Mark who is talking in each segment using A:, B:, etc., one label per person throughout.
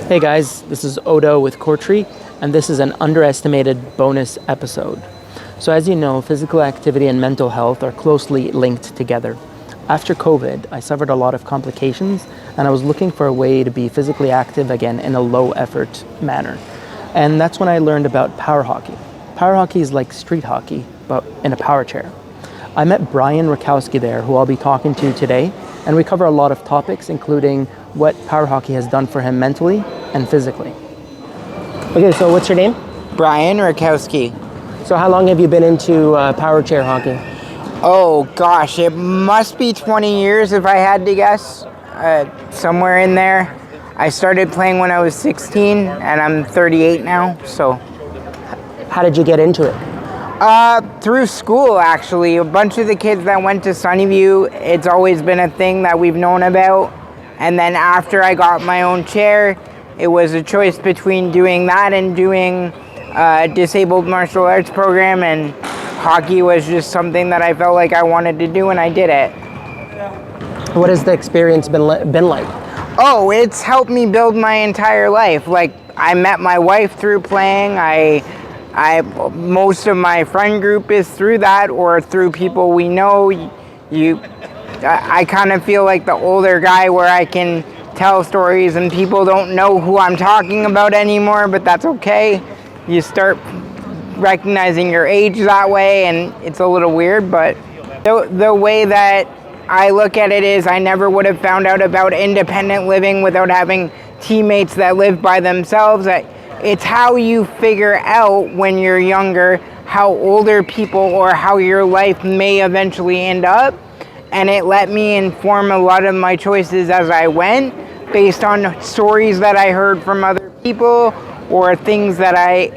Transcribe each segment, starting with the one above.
A: Hey guys, this is Oda with Courtry, and this is an underestimated bonus episode. So as you know, physical activity and mental health are closely linked together. After COVID, I suffered a lot of complications, and I was looking for a way to be physically active again in a low-effort manner. And that's when I learned about power hockey. Power hockey is like street hockey, but in a power chair. I met Brian Rakowski there, who I'll be talking to today, and we cover a lot of topics, including what power hockey has done for him mentally and physically.
B: Okay, so what's your name?
C: Brian Rakowski.
B: So how long have you been into power chair hockey?
C: Oh gosh, it must be 20 years if I had to guess. Somewhere in there. I started playing when I was 16 and I'm 38 now, so.
B: How did you get into it?
C: Through school, actually. A bunch of the kids that went to Sunnyview, it's always been a thing that we've known about. And then after I got my own chair, it was a choice between doing that and doing a disabled martial arts program, and hockey was just something that I felt like I wanted to do, and I did it.
B: What has the experience been like?
C: Oh, it's helped me build my entire life. Like, I met my wife through playing. Most of my friend group is through that or through people we know. I kind of feel like the older guy where I can tell stories and people don't know who I'm talking about anymore, but that's okay. You start recognizing your age that way, and it's a little weird, but the way that I look at it is I never would have found out about independent living without having teammates that live by themselves. It's how you figure out when you're younger how older people or how your life may eventually end up, and it let me inform a lot of my choices as I went based on stories that I heard from other people or things that I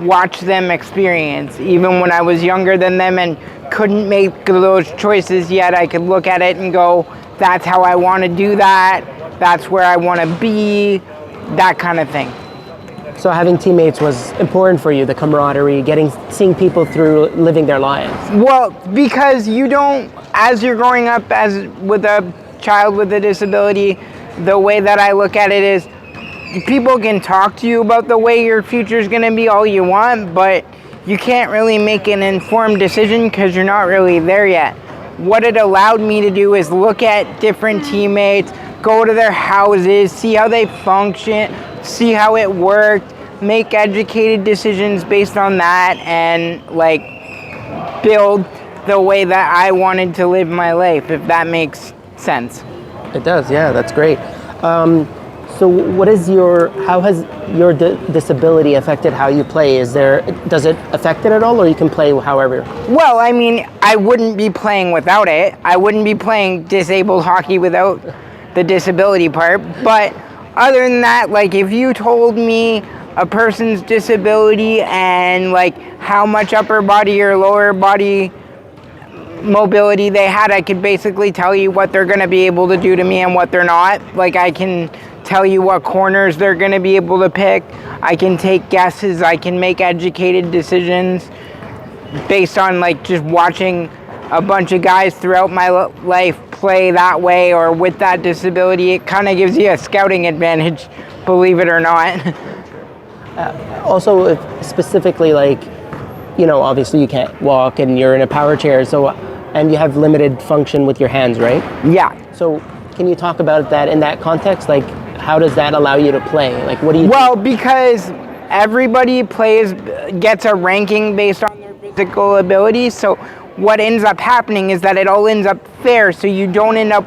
C: watched them experience. Even when I was younger than them and couldn't make those choices yet, I could look at it and go, that's how I want to do that, that's where I want to be, that kind of thing.
B: So having teammates was important for you, the camaraderie, seeing people through living their lives.
C: Well, because you don't, as you're growing up with a child with a disability, the way that I look at it is people can talk to you about the way your future is going to be all you want, but you can't really make an informed decision because you're not really there yet. What it allowed me to do is look at different teammates, go to their houses, see how they function, see how it worked, make educated decisions based on that, and build the way that I wanted to live my life, if that makes sense.
B: It does, yeah, that's great. So how has your disability affected how you play? Does it affect it at all, or you can play however?
C: Well, I mean, I wouldn't be playing without it. I wouldn't be playing disabled hockey without the disability part. But other than that, if you told me a person's disability and how much upper body or lower body mobility they had, I could basically tell you what they're going to be able to do to me and what they're not. I can tell you what corners they're going to be able to pick. I can take guesses. I can make educated decisions based on just watching a bunch of guys throughout my life play that way or with that disability. It kind of gives you a scouting advantage, believe it or not.
B: Also, specifically, obviously you can't walk and you're in a power chair, and you have limited function with your hands, right?
C: Yeah.
B: So can you talk about that in that context? How does that allow you to play? What do you
C: Well, because everybody gets a ranking based on their physical abilities, so what ends up happening is that it all ends up fair, so you don't end up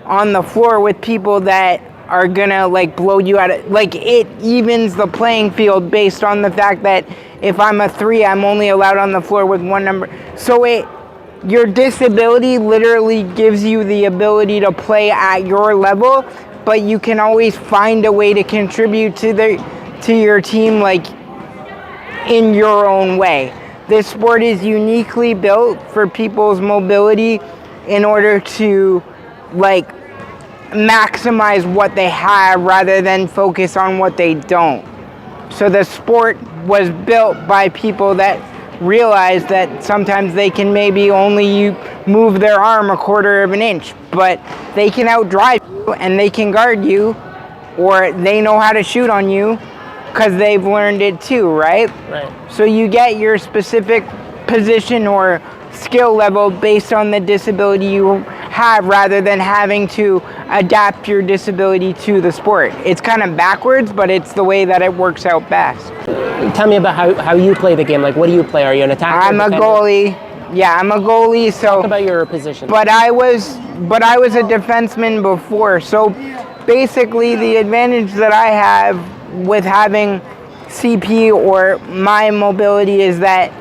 C: on the floor with people that are gonna blow you out of, it evens the playing field based on the fact that if I'm a 3, I'm only allowed on the floor with one number. So your disability literally gives you the ability to play at your level, but you can always find a way to contribute to your team in your own way. This sport is uniquely built for people's mobility in order to maximize what they have rather than focus on what they don't. So the sport was built by people that realize that sometimes they can maybe only move their arm a quarter of an inch, but they can outdrive you and they can guard you or they know how to shoot on you because they've learned it too, right?
B: Right.
C: So you get your specific position or skill level based on the disability you have rather than having to adapt your disability to the sport. It's kind of backwards, but it's the way that it works out best.
B: Tell me about how you play the game. Like, what do you play? Are you an attacker?
C: I'm a goalie. Yeah, I'm a goalie. So
B: Talk about your position.
C: But I was a defenseman before. So basically the advantage that I have with having CP or my mobility is that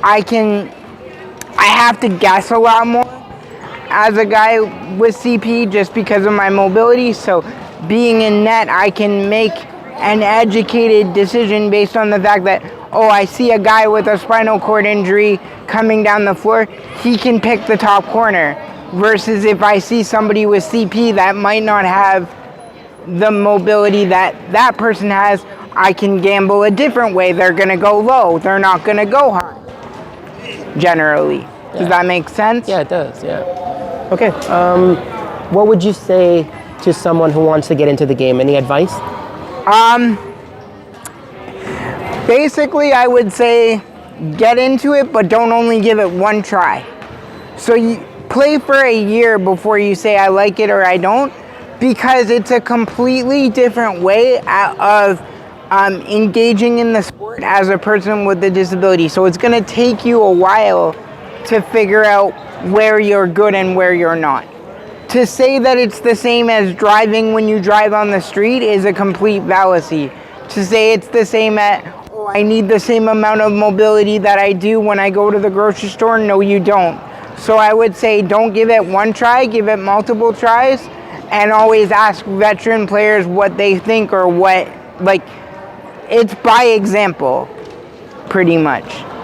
C: I have to guess a lot more as a guy with CP just because of my mobility. So being in net, I can make an educated decision based on the fact that, oh, I see a guy with a spinal cord injury coming down the floor, he can pick the top corner. Versus if I see somebody with CP that might not have the mobility that person has, I can gamble a different way. They're going to go low. They're not going to go high, generally. Does that make sense?
B: Yeah, it does, yeah. Okay, what would you say to someone who wants to get into the game? Any advice?
C: Basically, I would say get into it, but don't only give it one try. So you play for a year before you say I like it or I don't, because it's a completely different way of engaging in the sport as a person with a disability. So it's going to take you a while to figure out where you're good and where you're not. To say that it's the same as driving when you drive on the street is a complete fallacy. To say it's the same I need the same amount of mobility that I do when I go to the grocery store, no you don't. So I would say don't give it one try, give it multiple tries, and always ask veteran players what they think or what, like, it's by example, pretty much.